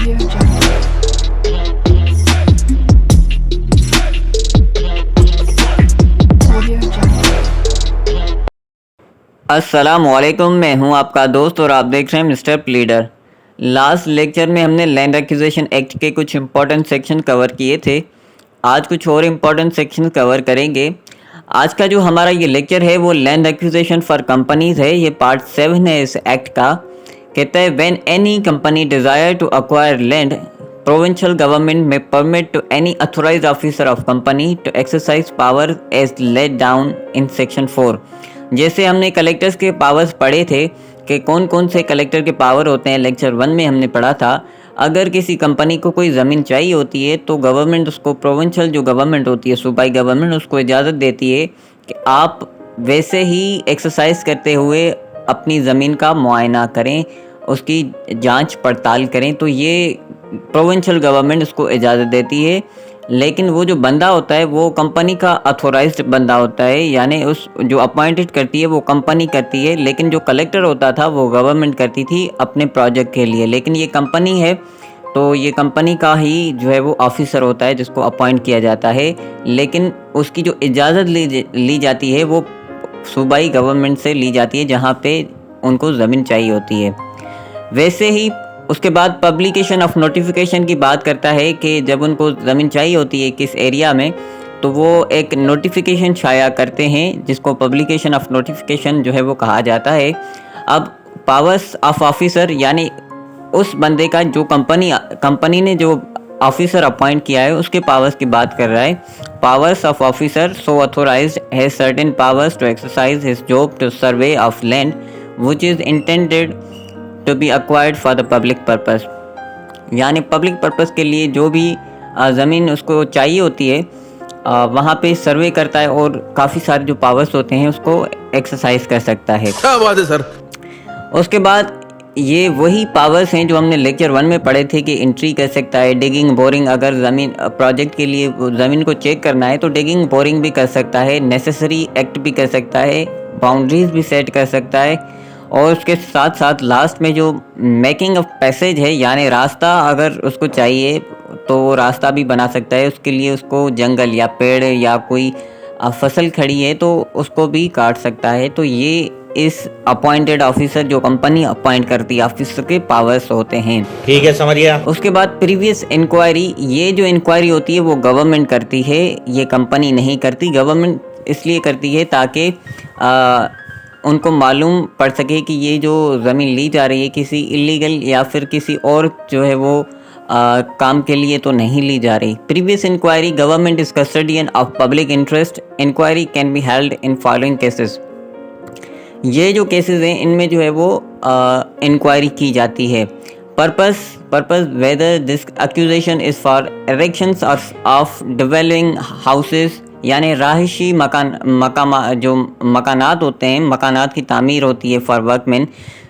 Audio Jungle. Audio Jungle. अस्सलामुअलैकुम, मैं हूं आपका दोस्त और आप देख रहे हैं मिस्टर प्लीडर। लास्ट लेक्चर में हमने लैंड एक्विजिशन एक्ट के कुछ इंपॉर्टेंट सेक्शन कवर किए थे। आज कुछ और इम्पोर्टेंट सेक्शन कवर करेंगे। आज का जो हमारा ये लेक्चर है वो लैंड एक्विजिशन फॉर कंपनीज है। ये पार्ट 7 है इस एक्ट का। कहता है when any company desire to acquire land, provincial government may permit to any authorized officer of company to exercise power as laid down in section 4। जैसे हमने collectors के पावर्स पढ़े थे कि कौन कौन से कलेक्टर के पावर होते हैं, लेक्चर 1 में हमने पढ़ा था। अगर किसी कंपनी को कोई ज़मीन चाहिए होती है तो गवर्नमेंट उसको, प्रोविंशियल जो गवर्नमेंट होती है, सूबाई गवर्नमेंट, उसको इजाज़त देती है कि आप वैसे ही एक्सरसाइज करते हुए अपनी ज़मीन का मुआयना करें, उसकी जांच पड़ताल करें। तो ये प्रोविंशियल गवर्नमेंट उसको इजाज़त देती है। लेकिन वो जो बंदा होता है वो कंपनी का अथोराइज्ड बंदा होता है, यानी उस जो अपॉइंटेड करती है वो कंपनी करती है, लेकिन जो कलेक्टर होता था वो गवर्नमेंट करती थी अपने प्रोजेक्ट के लिए। लेकिन ये कंपनी है तो ये कंपनी का ही जो है वो ऑफिसर होता है जिसको अपॉइंट किया जाता है, लेकिन उसकी जो इजाज़त ली जाती है वो सूबाई गवर्नमेंट से ली जाती है जहाँ पे उनको ज़मीन चाहिए होती है। वैसे ही उसके बाद पब्लिकेशन ऑफ नोटिफिकेशन की बात करता है कि जब उनको ज़मीन चाहिए होती है किस एरिया में, तो वो एक नोटिफिकेशन शाया करते हैं जिसको पब्लिकेशन ऑफ नोटिफिकेशन जो है वो कहा जाता है। अब पावर्स ऑफ ऑफिसर, यानी उस बंदे का जो कंपनी ने जो ऑफिसर अपॉइंट किया है उसके पावर्स की बात कर रहा है। Powers of officer so authorized has certain powers to exercise his job to survey of land which is intended to be acquired for the public purpose. यानी पब्लिक पर्पस के लिए जो भी ज़मीन उसको चाहिए होती है वहाँ पे सर्वे करता है और काफ़ी सारे जो पावर्स होते हैं उसको एक्सरसाइज कर सकता है। क्या बात है सर। उसके बाद ये वही पावर्स हैं जो हमने लेक्चर 1 में पढ़े थे कि एंट्री कर सकता है, डिगिंग, बोरिंग। अगर ज़मीन प्रोजेक्ट के लिए ज़मीन को चेक करना है तो डिगिंग, बोरिंग भी कर सकता है, नेसेसरी एक्ट भी कर सकता है, बाउंड्रीज भी सेट कर सकता है। और उसके साथ साथ लास्ट में जो मेकिंग ऑफ पैसेज है, यानी रास्ता अगर उसको चाहिए तो वो रास्ता भी बना सकता है। उसके लिए उसको जंगल या पेड़ या कोई फसल खड़ी है तो उसको भी काट सकता है। तो ये इस अपॉइंटेड ऑफिसर जो कंपनी अपॉइंट करती है ऑफिसर के पावर्स होते हैं। ठीक है, समझ गया। उसके बाद प्रीवियस इंक्वायरी, ये जो इंक्वायरी होती है वो गवर्नमेंट करती है, ये कंपनी नहीं करती। गवर्नमेंट इसलिए करती है ताकि उनको मालूम पड़ सके कि ये जो ज़मीन ली जा रही है किसी इलीगल या फिर किसी और जो है वो काम के लिए तो नहीं ली जा रही। Previous inquiry, government is custodian of public interest. Inquiry can be held in following cases. ये जो केसेस हैं इनमें जो है वो इंक्वायरी की जाती है। Purpose whether this accusation is for erections of developing houses, यानी रहायशी जो मकानात होते हैं, मकानात की तामीर होती है फॉर वर्कमैन।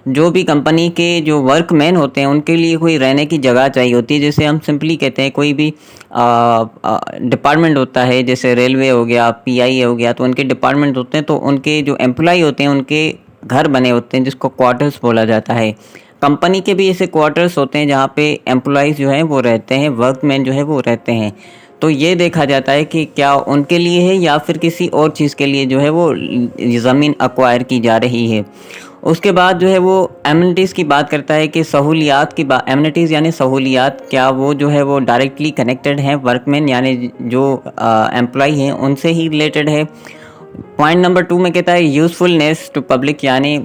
जो भी कंपनी के जो वर्कमैन होते हैं उनके लिए कोई रहने की जगह चाहिए होती है। जैसे हम सिंपली कहते हैं कोई भी डिपार्टमेंट होता है, जैसे रेलवे हो गया, पीआई हो गया, तो उनके डिपार्टमेंट होते हैं तो उनके जो एम्प्लॉय होते हैं उनके घर बने होते हैं जिसको क्वार्टर्स बोला जाता है। कंपनी के भी ऐसे क्वार्टर्स होते हैं जहाँ पे एम्प्लॉयज़ जो हैं वो रहते हैं, वर्कमैन जो है वो रहते हैं। तो ये देखा जाता है कि क्या उनके लिए है या फिर किसी और चीज़ के लिए जो है वो ज़मीन अक्वायर की जा रही है। उसके बाद जो है वो एमिनिटीज़ की बात करता है कि सहूलियात की बात, एमिनिटीज़ यानी सहूलियात, क्या वो जो है वो डायरेक्टली कनेक्टेड हैं वर्कमैन यानी जो एम्प्लॉय हैं उनसे ही रिलेटेड है। पॉइंट नंबर 2 में कहता है यूज़फुलनेस टू पब्लिक, यानी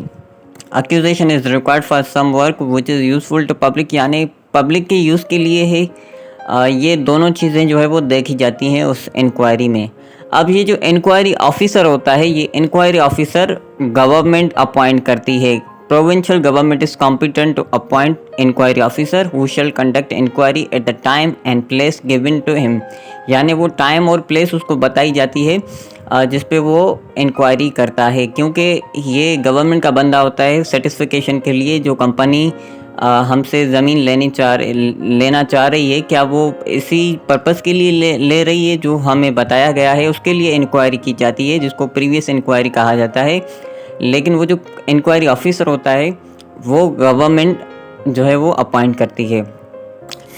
acquisition is required for some work which is useful to public, यानी पब्लिक के यूज़ के लिए है। ये दोनों चीज़ें जो है वो देखी जाती हैं उस इंक्वायरी में। अब ये जो इंक्वायरी ऑफिसर होता है, ये इंक्वायरी ऑफिसर गवर्नमेंट अपॉइंट करती है। Provincial government is competent to appoint inquiry officer who shall conduct inquiry at the time and place given to him, यानी वो टाइम और प्लेस उसको बताई जाती है जिस पे वो इंक्वायरी करता है। क्योंकि ये गवर्नमेंट का बंदा होता है सेटिस्फिकेशन के लिए, जो कंपनी हमसे ज़मीन लेना चाह रही है क्या वो इसी पर्पस के लिए ले रही है जो हमें बताया गया है, उसके लिए इंक्वायरी की जाती है जिसको प्रीवियस इंक्वायरी कहा जाता है। लेकिन वो जो इंक्वायरी ऑफिसर होता है वो गवर्नमेंट जो है वो अपॉइंट करती है।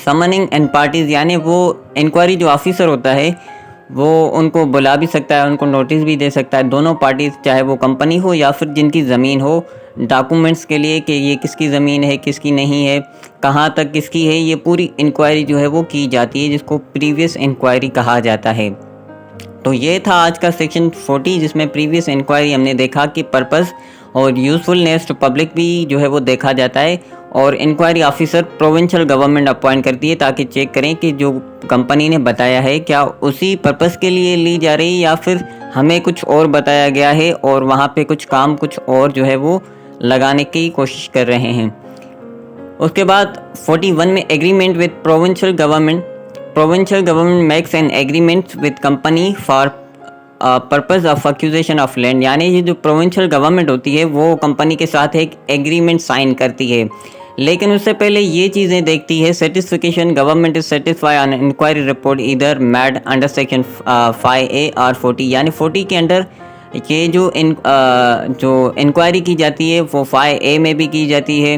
समनिंग एंड पार्टीज़ यानी वो इंक्वायरी जो ऑफिसर होता है वो उनको बुला भी सकता है, उनको नोटिस भी दे सकता है, दोनों पार्टीज़, चाहे वो कंपनी हो या फिर जिनकी ज़मीन हो, डॉक्यूमेंट्स के लिए कि ये किसकी ज़मीन है, किसकी नहीं है, कहाँ तक किसकी है, ये पूरी इंक्वायरी जो है वो की जाती है, जिसको प्रीवियस इंक्वायरी कहा जाता है। तो ये था आज का सेक्शन 40, जिसमें प्रीवियस इंक्वायरी हमने देखा कि पर्पस और यूज़फुलनेस टू पब्लिक भी जो है वो देखा जाता है, और inquiry officer provincial government appoint करती है ताकि चेक करें कि जो कंपनी ने बताया है क्या उसी पर्पस के लिए ली जा रही है या फिर हमें कुछ और बताया गया है और वहाँ पे कुछ काम कुछ और जो है वो लगाने की कोशिश कर रहे हैं। उसके बाद 41 में agreement with provincial government makes an agreement with company for purpose of accusation of land, यानी ये जो प्रोविंशियल गवर्नमेंट होती है वो कंपनी के साथ एक एग्रीमेंट साइन करती है, लेकिन उससे पहले ये चीज़ें देखती है satisfaction government is satisfy on inquiry report इधर मैड अंडर सेक्शन 5A और 40, यानी 40 के अंडर ये जो इंक्वायरी की जाती है वो 5A में भी की जाती है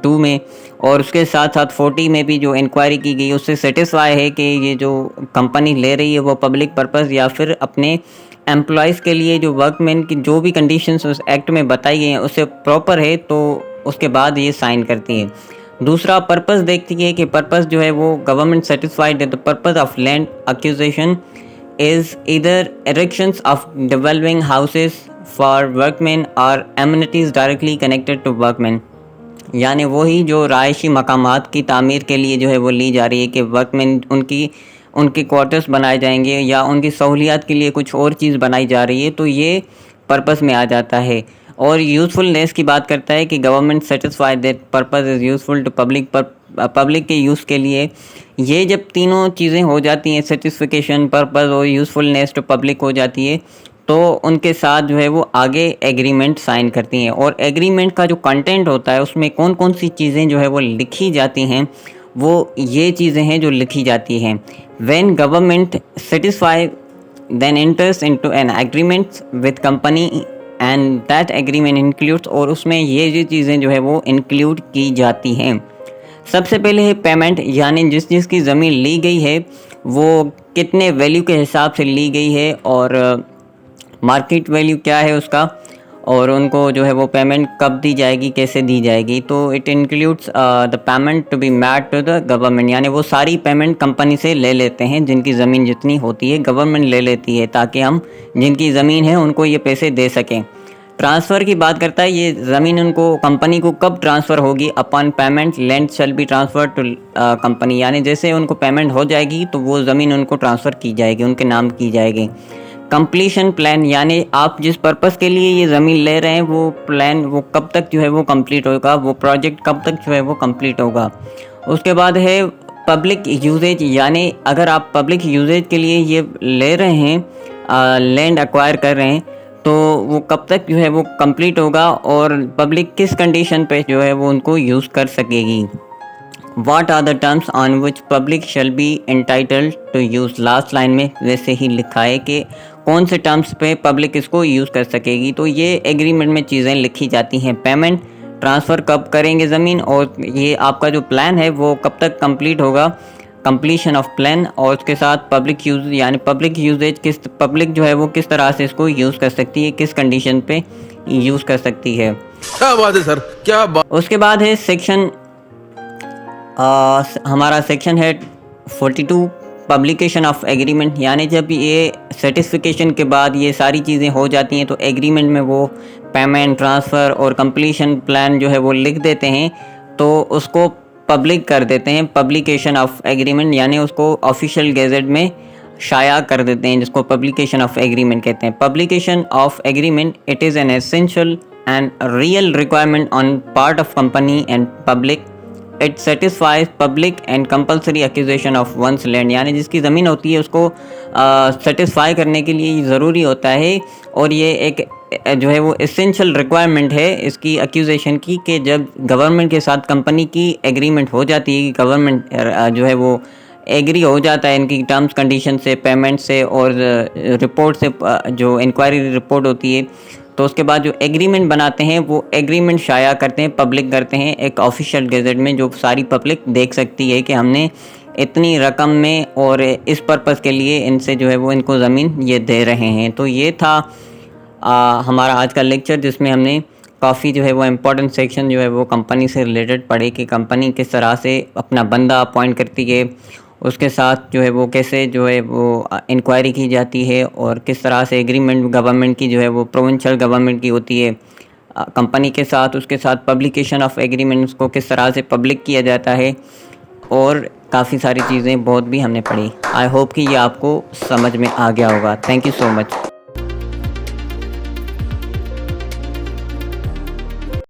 2 में, और उसके साथ साथ 40 में भी जो इंक्वायरी की गई उससे सेटिस्फाई है कि ये जो कंपनी ले रही है वो पब्लिक पर्पस या फिर अपने एम्प्लॉयज़ के लिए जो वर्कमैन की जो भी कंडीशंस उस एक्ट में बताई गई हैं उससे प्रॉपर है, तो उसके बाद ये साइन करती है। दूसरा पर्पस देखती है कि पर्पस जो है वो government satisfied the purpose of land acquisition is either erections of developing houses for workmen or amenities directly connected to workmen, यानी वही जो रायशी मकामात की तामीर के लिए जो है वो ली जा रही है कि वर्कमैन उनके क्वार्टर्स बनाए जाएंगे या उनकी सहूलियात के लिए कुछ और चीज़ बनाई जा रही है, तो ये पर्पस में आ जाता है। और यूज़फुलनेस की बात करता है कि government satisfied that purpose is useful to public के यूज़ के लिए। ये जब तीनों चीज़ें हो जाती हैं, सेटिस्फिकेशन, पर्पस और यूज़फुलनेस टू पब्लिक हो जाती है, तो उनके साथ जो है वो आगे एग्रीमेंट साइन करती हैं। और एग्रीमेंट का जो कंटेंट होता है उसमें कौन कौन सी चीज़ें जो है वो लिखी जाती हैं, वो ये चीज़ें हैं जो लिखी जाती हैं। When government satisfy then enters into an agreement with company and that agreement includes, और उसमें ये चीज़ें जो है वो इंक्लूड की जाती हैं। सबसे पहले है पेमेंट, यानी जिसकी ज़मीन ली गई है वो कितने वैल्यू के हिसाब से ली गई है और मार्केट वैल्यू क्या है उसका, और उनको जो है वो पेमेंट कब दी जाएगी, कैसे दी जाएगी। तो it includes the payment to be made to the government, यानी वो सारी पेमेंट कंपनी से ले लेते हैं, जिनकी ज़मीन जितनी होती है गवर्नमेंट ले लेती है ताकि हम जिनकी ज़मीन है उनको ये पैसे दे सकें। ट्रांसफ़र की बात करता है, ये ज़मीन उनको कंपनी को कब ट्रांसफ़र होगी, upon payment land shall be transfer to company, यानी जैसे उनको पेमेंट हो जाएगी तो वो ज़मीन उनको ट्रांसफ़र की जाएगी, उनके नाम की जाएगी। कंप्लीशन प्लान, यानी आप जिस पर्पस के लिए ये ज़मीन ले रहे हैं वो प्लान वो कब तक जो है वो कंप्लीट होगा, वो प्रोजेक्ट कब तक जो है वो कंप्लीट होगा। उसके बाद है पब्लिक यूजेज, यानी अगर आप पब्लिक यूजेज के लिए ये ले रहे हैं, लैंड एक्वायर कर रहे हैं, तो वो कब तक जो है वो कंप्लीट होगा और पब्लिक किस कंडीशन पे जो है वो उनको यूज़ कर सकेगी। What are the terms on which public shall be entitled to use, last line में वैसे ही लिखा है कि कौन से टर्म्स पे पब्लिक इसको यूज़ कर सकेगी। तो ये एग्रीमेंट में चीज़ें लिखी जाती हैं, पेमेंट, ट्रांसफ़र कब करेंगे ज़मीन, और ये आपका जो प्लान है वो कब तक कंप्लीट होगा, कंप्लीशन ऑफ प्लान, और उसके साथ पब्लिक यूज़, यानी पब्लिक यूजेज पब्लिक जो है वो किस तरह से इसको यूज़ कर सकती है, किस कंडीशन पे यूज़ कर सकती है। क्या बात है सर, क्या बात। उसके बाद है सेक्शन हमारा सेक्शन है 42 पब्लिकेशन ऑफ एग्रीमेंट, यानी जब ये सर्टिफिकेशन के बाद ये सारी चीज़ें हो जाती हैं तो एग्रीमेंट में वो पेमेंट, ट्रांसफ़र और कंप्लीशन प्लान जो है वो लिख देते हैं, तो उसको पब्लिक कर देते हैं, पब्लिकेशन ऑफ एग्रीमेंट, यानी उसको ऑफिशियल गैजेट में शाया कर देते हैं, जिसको पब्लिकेशन ऑफ एग्रीमेंट कहते हैं। Publication of agreement it is an essential and real requirement on part of company and public, it satisfies public and compulsory acquisition of one's land, यानी जिसकी ज़मीन होती है उसको सेटिस्फाई करने के लिए ज़रूरी होता है, और ये एक जो है वो एसेंशियल रिक्वायरमेंट है इसकी एक्विजिशन की, कि जब गवर्नमेंट के साथ कंपनी की एग्रीमेंट हो जाती है, गवर्नमेंट जो है वो एग्री हो जाता है इनकी टर्म्स कंडीशन से, पेमेंट से और रिपोर्ट से, जो इंक्वायरी रिपोर्ट होती है, तो उसके बाद जो एग्रीमेंट बनाते हैं वो एग्रीमेंट शाया करते हैं, पब्लिक करते हैं एक ऑफिशियल गैजेट में, जो सारी पब्लिक देख सकती है कि हमने इतनी रकम में और इस पर्पज़ के लिए इनसे जो है वो इनको ज़मीन ये दे रहे हैं। तो ये था हमारा आज का लेक्चर, जिसमें हमने काफ़ी जो है वो इम्पोर्टेंट सेक्शन जो है वो कंपनी से रिलेटेड पढ़े कि कंपनी किस तरह से अपना बंदा अपॉइंट करती है, उसके साथ जो है वो कैसे जो है वो इंक्वायरी की जाती है, और किस तरह से एग्रीमेंट गवर्नमेंट की जो है वो प्रोविंशियल गवर्नमेंट की होती है कंपनी के साथ, उसके साथ पब्लिकेशन ऑफ एग्रीमेंट्स को किस तरह से पब्लिक किया जाता है, और काफ़ी सारी चीज़ें बहुत भी हमने पढ़ी। आई होप कि ये आपको समझ में आ गया होगा। Thank you so much.